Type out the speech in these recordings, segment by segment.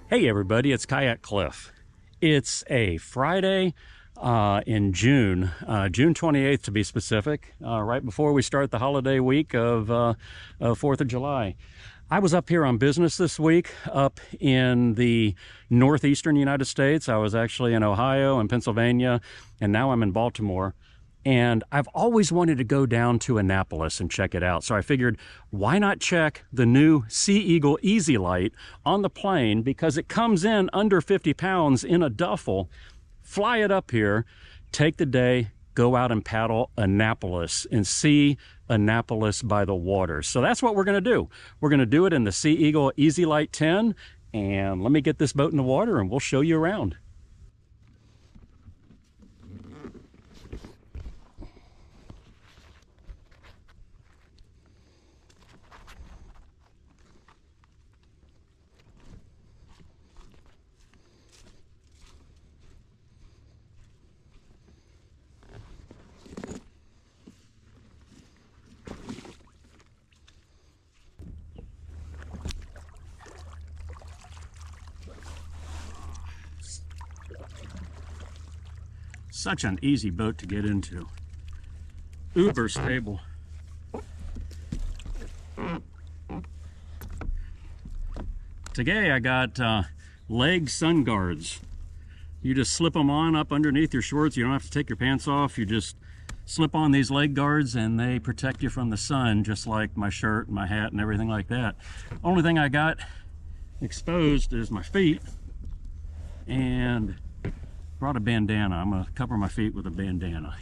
Hey everybody, it's Kayak Cliff. It's a Friday in June, June 28th to be specific, right before we start the holiday week of 4th of July. I was up here on business this week, up in the northeastern United States. I was actually in Ohio and Pennsylvania, and now I'm in Baltimore. And I've always wanted to go down to Annapolis and check it out. So I figured, why not check the new Sea Eagle EZLite on the plane, because it comes in under 50 pounds in a duffel. Fly it up here, take the day, go out and paddle Annapolis and see Annapolis by the water. So that's what we're going to do. We're going to do it in the Sea Eagle EZLite10. And let me get this boat in the water and we'll show you around. Such an easy boat to get into. Uber stable. Today I got leg sun guards. You just slip them on up underneath your shorts. You don't have to take your pants off. You just slip on these leg guards and they protect you from the sun, just like my shirt and my hat and everything like that. Only thing I got exposed is my feet, and brought a bandana. I'm gonna cover my feet with a bandana.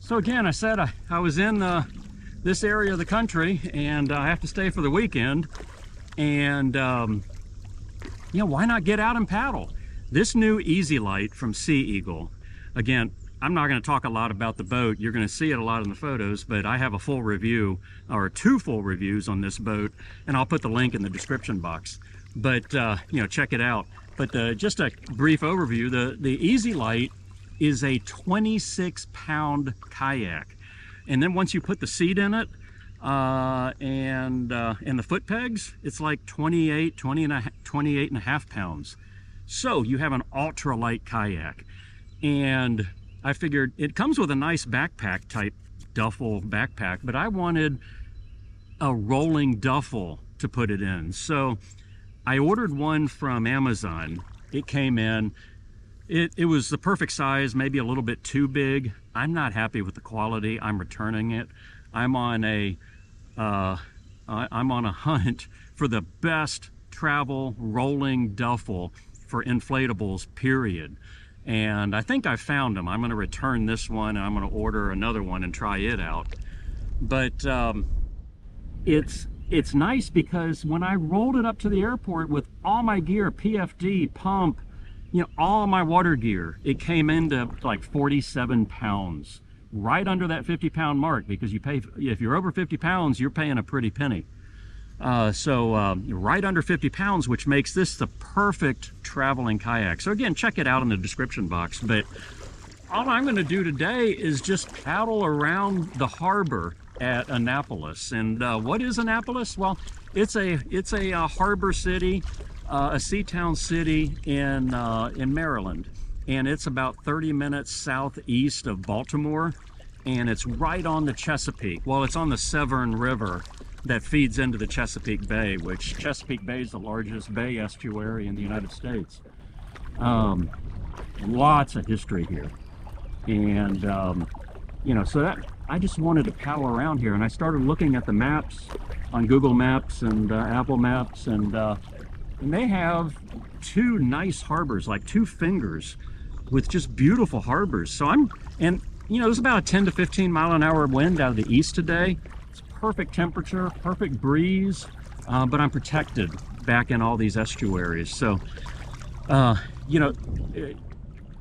So again, I said I was in this area of the country, and I have to stay for the weekend. And you know, why not get out and paddle? This new EZLite from Sea Eagle. Again, I'm not going to talk a lot about the boat. You're going to see it a lot in the photos, but I have a full review, or 2 full reviews on this boat, and I'll put the link in the description box. But you know, check it out. But just a brief overview: the EZLite is a 26-pound kayak, and then once you put the seat in it and the foot pegs, it's like 28 and a half pounds. So you have an ultralight kayak, and I figured it comes with a nice backpack type duffel backpack, but I wanted a rolling duffel to put it in. So I ordered one from Amazon. It came in. It was the perfect size, maybe a little bit too big. I'm not happy with the quality. I'm returning it. I'm on a hunt for the best travel rolling duffel for inflatables, period. And I think I found them. I'm going to return this one, and I'm going to order another one and try it out. But it's nice because when I rolled it up to the airport with all my gear, PFD, pump, you know, all my water gear, it came into like 47 pounds, right under that 50-pound mark, because you pay, if you're over 50 pounds, you're paying a pretty penny. So right under 50 pounds, which makes this the perfect traveling kayak. So again, check it out in the description box. But all I'm going to do today is just paddle around the harbor at Annapolis. And what is Annapolis? Well, it's a harbor city, a seatown city in Maryland, and it's about 30 minutes southeast of Baltimore, and it's right on the Chesapeake. Well, it's on the Severn River that feeds into the Chesapeake Bay, which Chesapeake Bay is the largest bay estuary in the United States. Lots of history here, and you know, so that I just wanted to paddle around here, and I started looking at the maps on Google Maps and Apple Maps, and they have 2 nice harbors, like 2 fingers, with just beautiful harbors. So and you know, there's about a 10 to 15 mile an hour wind out of the east today. It's perfect temperature, perfect breeze, but I'm protected back in all these estuaries. So, you know,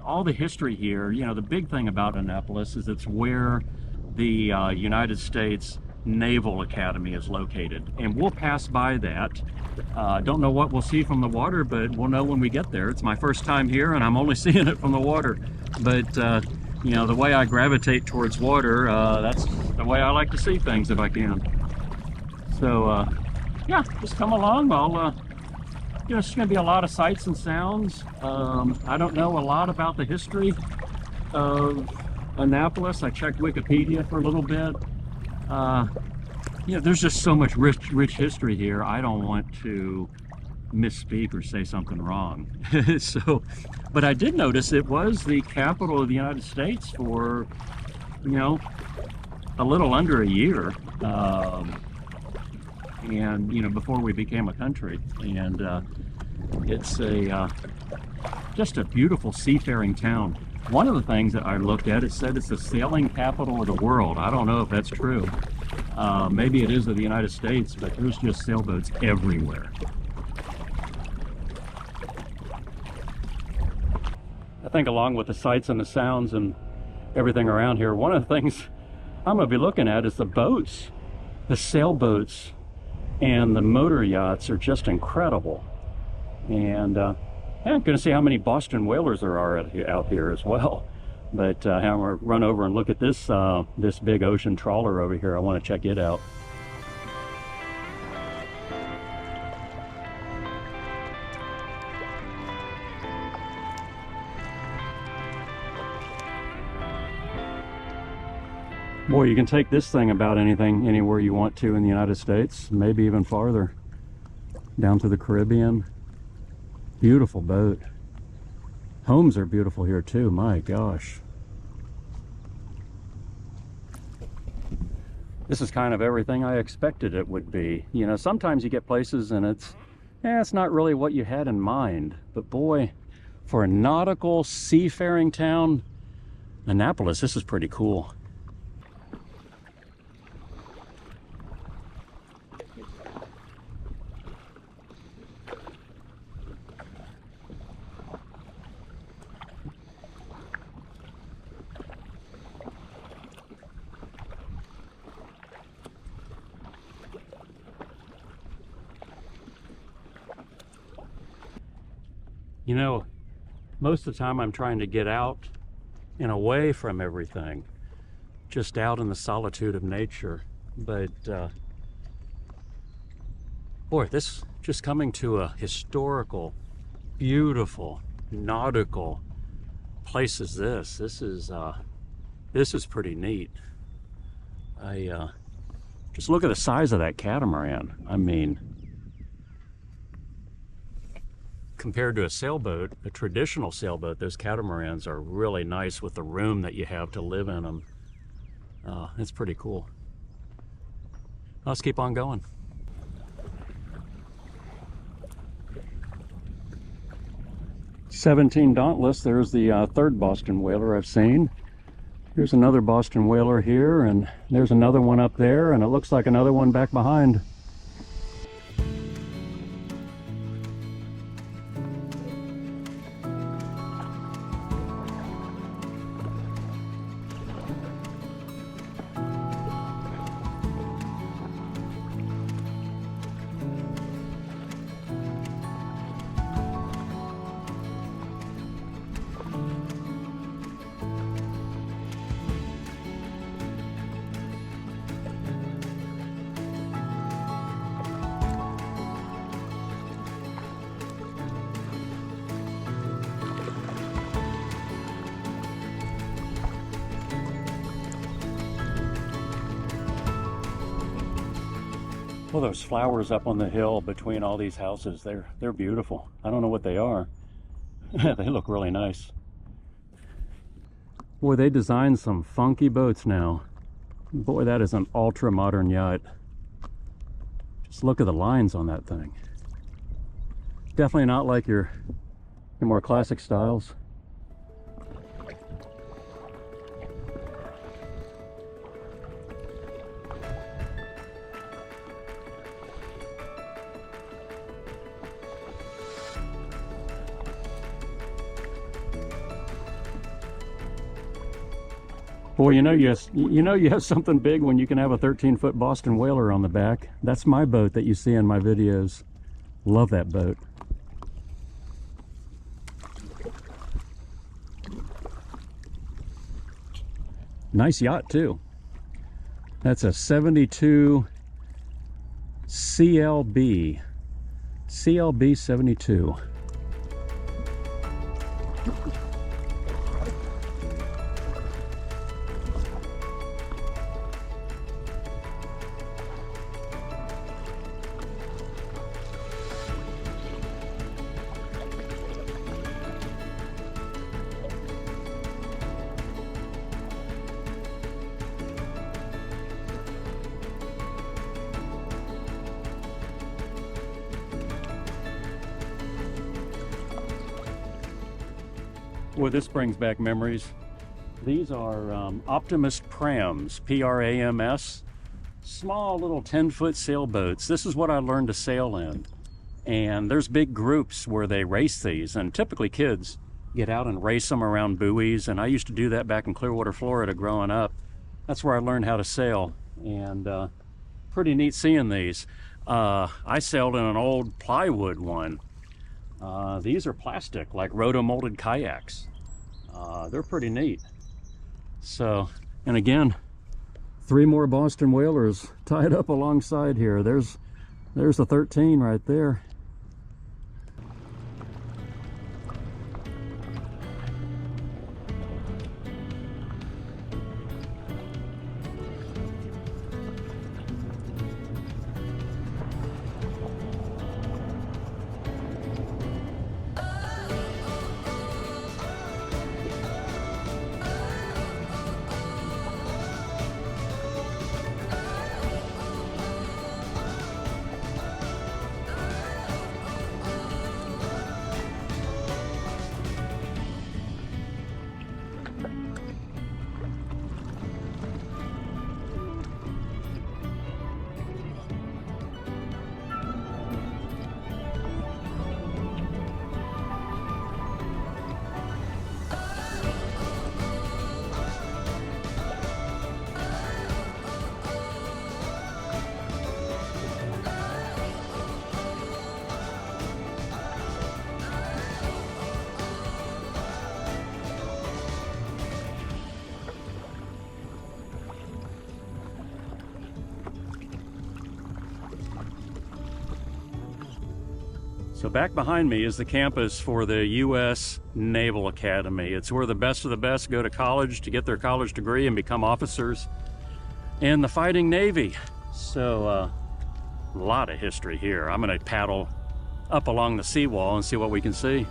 all the history here, you know, the big thing about Annapolis is it's where the United States Naval Academy is located, and we'll pass by that. Don't know what we'll see from the water, but we'll know when we get there. It's my first time here, and I'm only seeing it from the water. But you know, the way I gravitate towards water, that's the way I like to see things if I can. So yeah, just come along. I'll you know, it's going to be a lot of sights and sounds. I don't know a lot about the history of Annapolis. I checked Wikipedia for a little bit. You know, there's just so much rich history here. I don't want to misspeak or say something wrong. So, but I did notice it was the capital of the United States for, you know, a little under a year. And you know, before we became a country, and it's a just a beautiful seafaring town. One of the things that I looked at, it said it's the sailing capital of the world. I don't know if that's true. Maybe it is of the United States, but there's just sailboats everywhere. I think along with the sights and the sounds and everything around here, one of the things I'm going to be looking at is the boats. The sailboats and the motor yachts are just incredible. And yeah, I'm going to see how many Boston whalers there are out here as well. But I'm going to run over and look at this this big ocean trawler over here. I want to check it out. Boy, you can take this thing about anything, anywhere you want to in the United States, maybe even farther, down to the Caribbean. Beautiful boat. Homes are beautiful here too, my gosh. This is kind of everything I expected it would be. You know, sometimes you get places and it's not really what you had in mind. But boy, for a nautical seafaring town, Annapolis, this is pretty cool. You know, most of the time I'm trying to get out and away from everything, just out in the solitude of nature. But boy, this just coming to a historical, beautiful, nautical place is this. This is pretty neat. Just look at the size of that catamaran. I mean, compared to a sailboat, a traditional sailboat, those catamarans are really nice with the room that you have to live in them. It's pretty cool. Let's keep on going. "17 Dauntless," there's the third Boston whaler I've seen. Here's another Boston whaler here, and there's another one up there, and it looks like another one back behind. Well, those flowers up on the hill between all these houses, they're beautiful. I don't know what they are. They look really nice. Boy, they designed some funky boats now. Boy, that is an ultra modern yacht. Just look at the lines on that thing. Definitely not like your more classic styles. Boy, you know you have something big when you can have a 13-foot Boston whaler on the back. That's my boat that you see in my videos. Love that boat. Nice yacht too. That's a 72 CLB 72. Boy, this brings back memories. These are Optimist Prams, P-R-A-M-S. Small little 10-foot sailboats. This is what I learned to sail in. And there's big groups where they race these, and typically kids get out and race them around buoys. And I used to do that back in Clearwater, Florida growing up. That's where I learned how to sail, and pretty neat seeing these. I sailed in an old plywood one. These are plastic, like roto-molded kayaks. They're pretty neat. So, and again, 3 more Boston whalers tied up alongside here. There's the 13 right there. So back behind me is the campus for the U.S. Naval Academy. It's where the best of the best go to college to get their college degree and become officers in the fighting Navy. So a lot of history here. I'm going to paddle up along the seawall and see what we can see.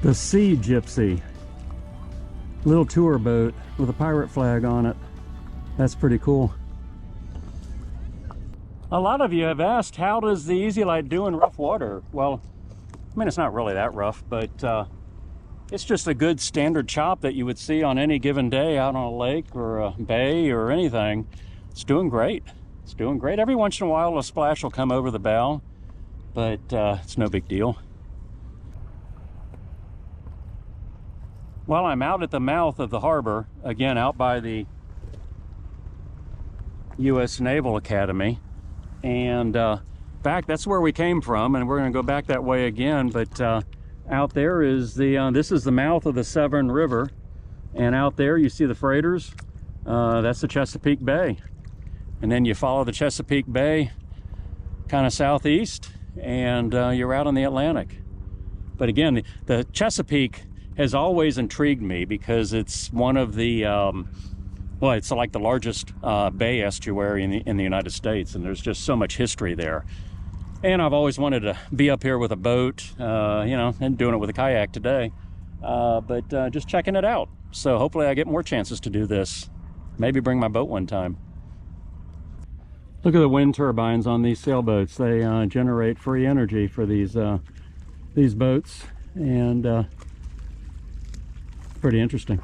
The Sea Gypsy, little tour boat with a pirate flag on it. That's pretty cool. A lot of you have asked, how does the EZLite do in rough water? Well, I mean, it's not really that rough, but it's just a good standard chop that you would see on any given day out on a lake or a bay or anything. It's doing great. It's doing great. Every once in a while a splash will come over the bow, but it's no big deal. Well, I'm out at the mouth of the harbor, again out by the U.S. Naval Academy, and back, that's where we came from, and we're going to go back that way again. But out there is the this is the mouth of the Severn River, and out there you see the freighters. That's the Chesapeake Bay, and then you follow the Chesapeake Bay kind of southeast, and you're out in the Atlantic. But again, the Chesapeake has always intrigued me because it's one of the well, it's like the largest bay estuary in the United States, and there's just so much history there. And I've always wanted to be up here with a boat, you know, and doing it with a kayak today, but just checking it out. So hopefully I get more chances to do this. Maybe bring my boat one time. Look at the wind turbines on these sailboats. They generate free energy for these boats, and pretty interesting.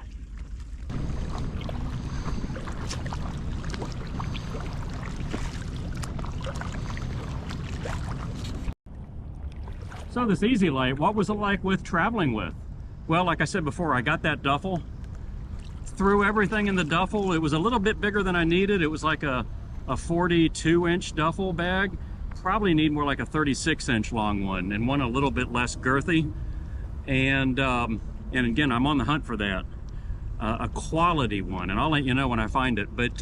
So this EZLite, what was it like with traveling with? Well, like I said before, I got that duffel, threw everything in the duffel. It was a little bit bigger than I needed. It was like a 42-inch duffel bag. Probably need more like a 36-inch long one, and one a little bit less girthy. And again, I'm on the hunt for that, a quality one, and I'll let you know when I find it. But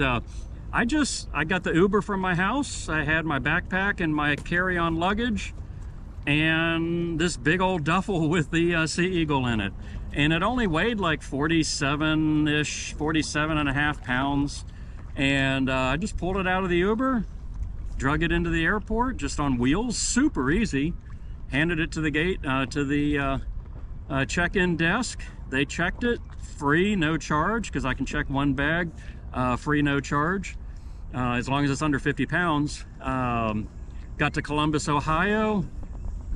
I got the Uber from my house. I had my backpack and my carry-on luggage, and this big old duffel with the Sea Eagle in it. And it only weighed like 47-ish, 47 and a half pounds. And I just pulled it out of the Uber, drug it into the airport, just on wheels, super easy. Handed it to the gate, to the check-in desk. They checked it, free, no charge, because I can check one bag, free, no charge, as long as it's under 50 pounds. Got to Columbus, Ohio,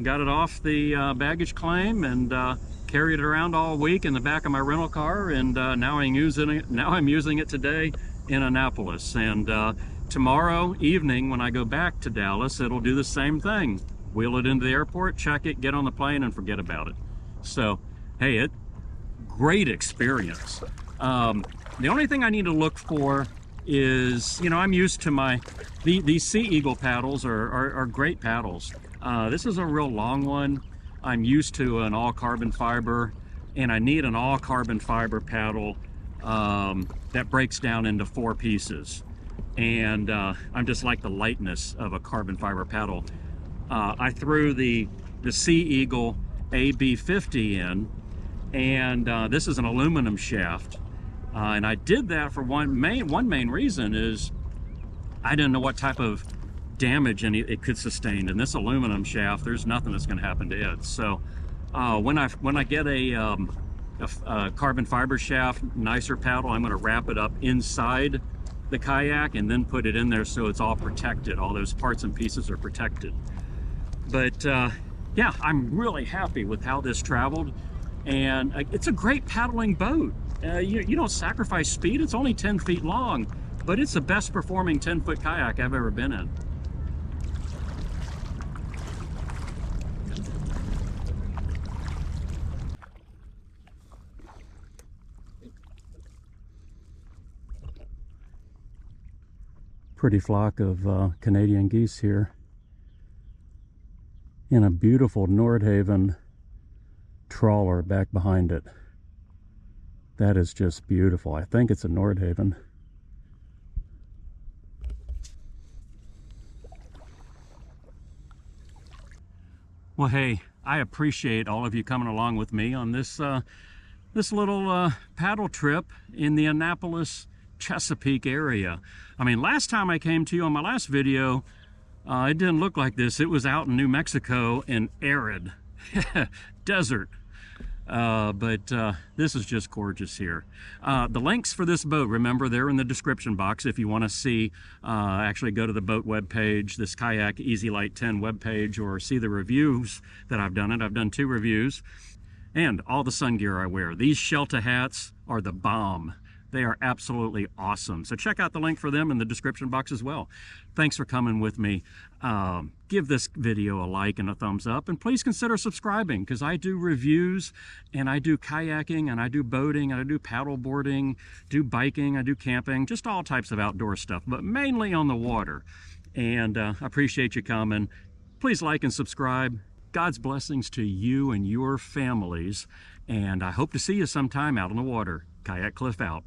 got it off the baggage claim, and carried it around all week in the back of my rental car, and now I'm using it today in Annapolis. And tomorrow evening when I go back to Dallas, it'll do the same thing. Wheel it into the airport, check it, get on the plane, and forget about it. So, hey, great experience. The only thing I need to look for is, you know, I'm used to these Sea Eagle paddles are great paddles. This is a real long one. I'm used to an all carbon fiber, and I need an all carbon fiber paddle that breaks down into 4 pieces. And I'm just like the lightness of a carbon fiber paddle. I threw the Sea Eagle AB50 in, and this is an aluminum shaft. And I did that for one main reason is I didn't know what type of damage it could sustain. In this aluminum shaft, there's nothing that's going to happen to it. So when I get a carbon fiber shaft, nicer paddle, I'm going to wrap it up inside the kayak and then put it in there so it's all protected. All those parts and pieces are protected. But yeah, I'm really happy with how this traveled, and it's a great paddling boat. You don't sacrifice speed. It's only 10 feet long, but it's the best performing 10-foot kayak I've ever been in. Pretty flock of Canadian geese here and a beautiful Nordhaven trawler back behind it. That is just beautiful. I think it's a Nordhaven. Well, hey, I appreciate all of you coming along with me on this this little paddle trip in the Annapolis, Chesapeake area. I mean, last time I came to you on my last video, it didn't look like this. It was out in New Mexico and arid desert. But this is just gorgeous here. The links for this boat, remember, they're in the description box if you want to see, actually go to the boat webpage, this Kayak EZLite10 webpage, or see the reviews that I've done. I've done 2 reviews, and all the sun gear I wear. These Shelta hats are the bomb. They are absolutely awesome. So check out the link for them in the description box as well. Thanks for coming with me. Give this video a like and a thumbs up, and please consider subscribing, because I do reviews, and I do kayaking, and I do boating, and I do paddleboarding, do biking, I do camping, just all types of outdoor stuff, but mainly on the water. And I appreciate you coming. Please like and subscribe. God's blessings to you and your families, and I hope to see you sometime out on the water. Kayak Cliff out.